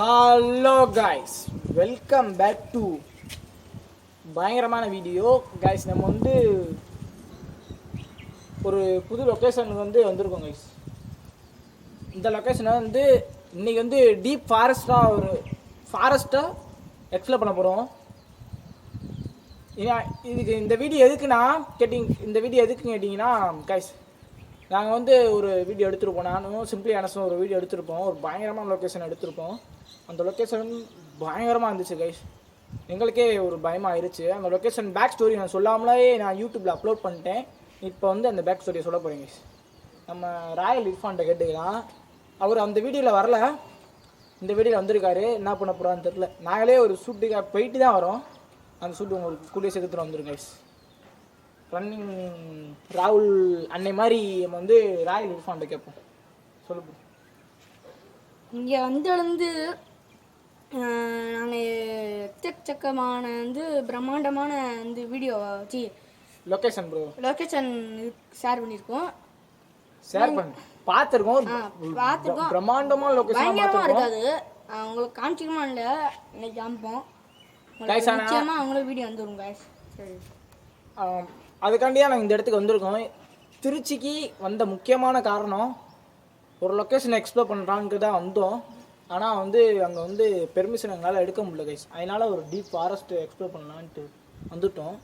Hello guys, welcome back to பயங்கரமான video. Guys, நம்ம வந்து ஒரு புது லொக்கேஷனுக்கு வந்திருக்கோம் கைஸ். இந்த லொக்கேஷனை இன்றைக்கி டீப் ஃபாரஸ்ட்டாக எக்ஸ்ப்ளோர் பண்ண போகிறோம். இதுக்கு இந்த வீடியோ எதுக்குன்னா கேட்டிங்கன்னா கைஸ், நாங்கள் ஒரு வீடியோ எடுத்திருப்போம். நானும் சிம்பிளி அனஸும் ஒரு வீடியோ எடுத்திருப்போம். ஒரு பயங்கரமான லொக்கேஷன் எடுத்திருப்போம். அந்த லொக்கேஷன் பயங்கரமாக இருந்துச்சு கைஸ். எங்களுக்கே ஒரு பயமாக ஆயிடுச்சு. அந்த லொக்கேஷன் பேக் ஸ்டோரி நான் சொல்லாமலே நான் யூடியூப்பில் அப்லோட் பண்ணிட்டேன். இப்போ அந்த பேக் ஸ்டோரியை சொல்ல போகிறேன் கைஸ். நம்ம ராயல் இர்ஃபான்ட்ட கேட்டுக்கலாம். அவர் அந்த வீடியோவில் வரல, இந்த வீடியோவில் வந்திருக்காரு. என்ன பண்ண போகிறான்னு தெரில. நாங்களே ஒரு ஷூட்டுக்காக போயிட்டு தான் வரோம். அந்த ஷூட்டு உங்களுக்கு கூடிய சேர்த்துட்டு வந்துடும் கைஸ். ரன்னிங் ராகுல் அன்னை மாதிரி நம்ம ராயல் இர்ஃபான்ட்ட கேட்போம். சொல்லு. இங்கே நாங்கள் எக்கச்சக்கமான பிரம்மாண்டமான வீடியோ லொக்கேஷன் லொக்கேஷன் ஷேர் பண்ணியிருக்கோம். பார்த்துருக்கோம். பிரம்மாண்டமான லொக்கேஷன் பயங்கரமாக இருக்காது. உங்களுக்கு காமிச்சிக்கமா இல்லை, இன்னைக்கு காமிப்போம். நிச்சயமாக அவங்களுக்கு வீடியோ வந்துடும் கைஸ். சரி, அதுக்காண்டியாக நாங்கள் இந்த இடத்துக்கு வந்திருக்கோம். திருச்சிக்கு வந்த முக்கியமான காரணம் ஒரு லொக்கேஷனை எக்ஸ்ப்ளோர் பண்ணுறாங்கிறது தான் வந்தோம். ஆனால் அங்கே பெர்மிஷன் எங்களால் எடுக்க முடியல கைஸ். அதனால் ஒரு டீப் ஃபாரஸ்ட்டு எக்ஸ்ப்ளோர் பண்ணலான்ட்டு வந்துவிட்டோம்.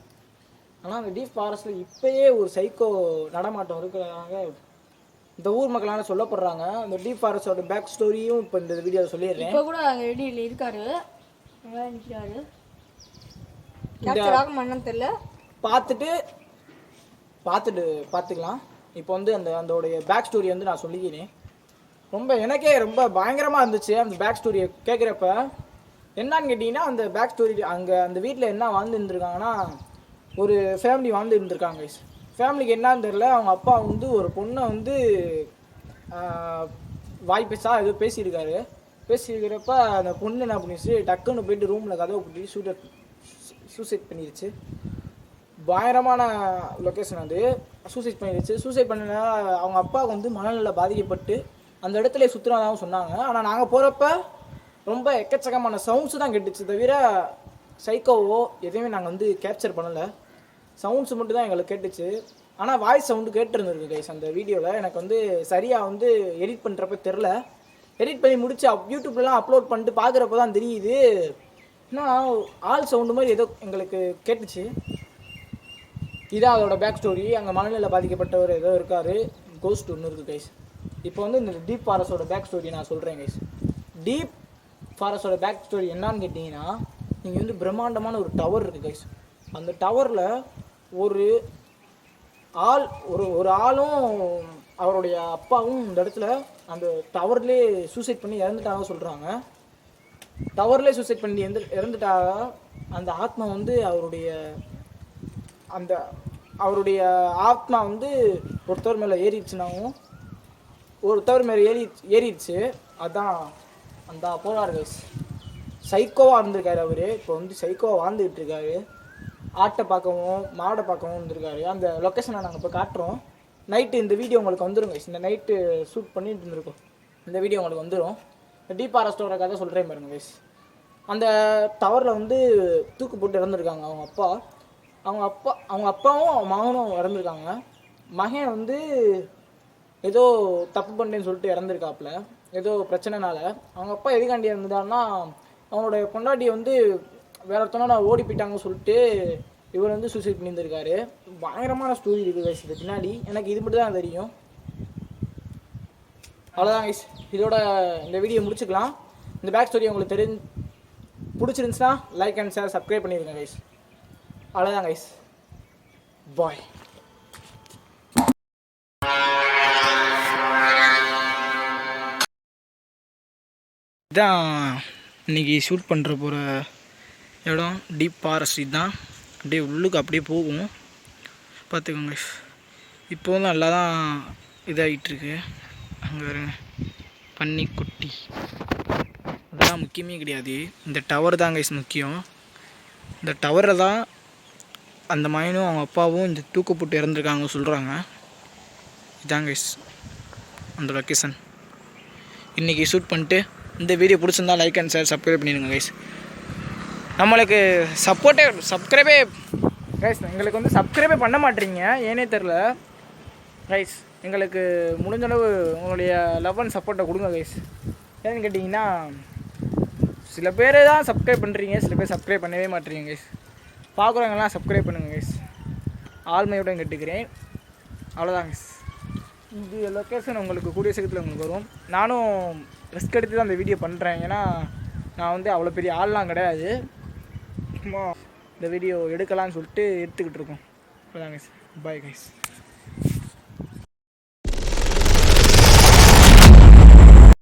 ஆனால் அந்த டீப் ஃபாரஸ்ட்டில் இப்போயே ஒரு சைக்கோ நடமாட்டம் இருக்கிறாங்க இந்த ஊர் மக்களான சொல்லப்படுறாங்க. அந்த டீப் ஃபாரஸ்டோட பேக் ஸ்டோரியும் இப்போ இந்த வீடியோவில் சொல்லிடுறேன். இப்போ கூட அங்கே ரெடியில் இருக்காரு, நிற்கிறாரு. தெரியல, பார்த்துக்கலாம். இப்போ அதோடைய பேக் ஸ்டோரி நான் சொல்லிக்கிறேன். எனக்கே ரொம்ப பயங்கரமாக இருந்துச்சு அந்த பேக் ஸ்டோரியை கேட்குறப்ப. என்னான்னு கேட்டிங்கன்னா, அந்த பேக் ஸ்டோரி அங்கே அந்த வீட்டில் என்ன வாழ்ந்து இருந்திருக்காங்கன்னா, ஒரு ஃபேமிலி வாழ்ந்து இருந்திருக்காங்க. ஃபேமிலிக்கு என்னான்னு தெரில. அவங்க அப்பா ஒரு பொண்ணை வாய்ப்பேஸாக ஏதோ பேசியிருக்கிறப்ப அந்த பொண்ணு என்ன பண்ணிச்சு, டக்குன்னு போயிட்டு ரூமில் கதவை போட்டு சூசைட் பண்ணிடுச்சு. பயங்கரமான லொக்கேஷன் அது. சூசைட் பண்ணிடுச்சு. சூசைட் பண்ணினா அவங்க அப்பாவுக்கு மனநல பாதிக்கப்பட்டு அந்த இடத்துல சுற்றுனாதான் சொன்னாங்க. ஆனால் நாங்கள் போகிறப்ப ரொம்ப எக்கச்சக்கமான சவுண்ட்ஸு தான் கேட்டுச்சு, தவிர சைக்கோவோ எதையுமே நாங்கள் கேப்சர் பண்ணலை. சவுண்ட்ஸ் மட்டும் தான் எங்களுக்கு கேட்டுச்சு. ஆனால் வாய்ஸ் சவுண்டு கேட்டுருந்துருக்கு கைஸ். அந்த வீடியோவில் எனக்கு சரியாக எடிட் பண்ணுறப்ப தெரில. எடிட் பண்ணி முடிச்சு யூடியூப்லாம் அப்லோட் பண்ணிட்டு பார்க்குறப்ப தான் தெரியுது, ஏன்னா ஆல் சவுண்டு மாதிரி ஏதோ எங்களுக்கு கேட்டுச்சு. இதான் அதோட பேக் ஸ்டோரி. அங்கே மனநிலை பாதிக்கப்பட்டவர் ஏதோ இருக்கார், கோஸ்ட் ஒன்று இருக்குது கைஸ். இப்போ இந்த டீப் ஃபாரஸ்டோட பேக் ஸ்டோரி நான் சொல்கிறேன் கைஸ். டீப் ஃபாரஸ்டோட பேக் ஸ்டோரி என்னான்னு கேட்டிங்கன்னா, இங்கே பிரம்மாண்டமான ஒரு டவர் இருக்குது கைஸ். அந்த டவரில் ஒரு ஆளும் அவருடைய அப்பாவும் இந்த இடத்துல அந்த டவர்லேயே சூசைட் பண்ணி இறந்துட்டாங்க சொல்கிறாங்க. டவர்லேயே சூசைட் பண்ணி இறந்துட்டாங்க. அந்த ஆத்மா அவருடைய ஆத்மா ஒருத்தவர் மேலே ஏறிடுச்சுனாவும் ஒருத்தவர் மேலே ஏறிடுச்சு. அதான் அந்த போகிறார் கைஸ். சைக்கோவாக இருந்திருக்காரு அவர். இப்போ சைக்கோவாக வாழ்ந்துக்கிட்டு இருக்காரு. ஆட்டை பார்க்கவும் மாடை பார்க்கவும் இருந்திருக்காரு. அந்த லொக்கேஷனை நாங்கள் இப்போ காட்டுறோம். நைட்டு இந்த வீடியோ உங்களுக்கு வந்துடும் கைஸ். இந்த நைட்டு ஷூட் பண்ணிட்டு இருந்திருக்கோம். இந்த வீடியோ உங்களுக்கு வந்துடும். டீப் ஃபாரஸ்டோட கதை சொல்கிறேன் பாருங்க கைஸ். அந்த டவரில் தூக்கு போட்டு இறந்துருக்காங்க அவங்க அப்பாவும் மகனும் இறந்துருக்காங்க. மகன் ஏதோ தப்பு பண்ணேன்னு சொல்லிட்டு இறந்துருக்காப்புல, ஏதோ பிரச்சனைனால. அவங்க அப்பா எதுக்காண்டி இறந்துட்டாருன்னா, அவனோட பொண்டாட்டி வேற ஒருத்தவங்க ஓடி போயிட்டாங்கன்னு சொல்லிட்டு இவர் சூசைட் பண்ணியிருந்திருக்காரு. பயங்கரமான ஸ்டோரி இருக்குது கைஸ் இது பின்னாடி. எனக்கு இது மட்டும் தான் தெரியும். அவ்வளோதான் கைஸ், இதோட இந்த வீடியோ முடிச்சுக்கலாம். இந்த பேக் ஸ்டோரி உங்களுக்கு பிடிச்சிருந்துச்சுன்னா லைக் அண்ட் ஷேர் சப்ஸ்கிரைப் பண்ணிடுங்க கைஸ். அவ்வளோதான் கைஸ், பாய். இதான் இன்றைக்கி ஷூட் பண்ணுற போகிற இடம் டீப் ஃபாரஸ்ட். இதுதான் அப்படியே உள்ளுக்கு அப்படியே போகும், பார்த்துக்கோங்க. இப்போ நல்லா தான் இதாகிட்டுருக்கு. அங்கே வருங்க பன்னிக்குட்டி. அதெல்லாம் முக்கியமே கிடையாது. இந்த டவர் தான் கைஸ் முக்கியம். இந்த டவரில் தான் அந்த மகனும் அவங்க அப்பாவும் இந்த தூக்கு போட்டு இறந்துருக்காங்க சொல்கிறாங்க. இதான் கைஸ் அந்த லொக்கேஷன். இன்றைக்கி ஷூட் பண்ணிட்டு இந்த வீடியோ பிடிச்சிருந்தா லைக் அண்ட் ஷேர் சப்ஸ்கிரைப் பண்ணிடுங்க கைஸ். நம்மளுக்கு சப்ஸ்கிரைபே கைஸ், எங்களுக்கு வந்து சப்ஸ்கிரைபே பண்ண மாட்டேறீங்க, ஏனே தெரில கைஸ். எங்களுக்கு முடிஞ்சளவு உங்களுடைய லவ் அண்ட் சப்போர்ட்டை கொடுங்க கைஸ். ஏன்னு கேட்டிங்கன்னா சில பேர் தான் சப்ஸ்கிரைப் பண்ணுறீங்க, சில பேர் சப்ஸ்கிரைப் பண்ணவே மாட்டேறீங்க கைஸ். பார்க்குறவங்கலாம் சப்ஸ்கிரைப் பண்ணுங்கள் கைஸ், ஆள்மையோடு கேட்டுக்கிறேன். அவ்வளோதான் கைஸ். இது லொக்கேஷன் உங்களுக்கு கூடிய சீக்கிரத்தில் உங்களுக்கு வரும். நானும் ரிஸ்க் எடுத்து தான் அந்த வீடியோ பண்ணுறேன், ஏன்னா நான் வந்து அவ்வளோ பெரிய ஆள்லாம் கிடையாது. சும்மா இந்த வீடியோ எடுக்கலான்னு சொல்லிட்டு எடுத்துக்கிட்டு இருக்கோம். அவ்வளோதான் கைஸ். Bye guys.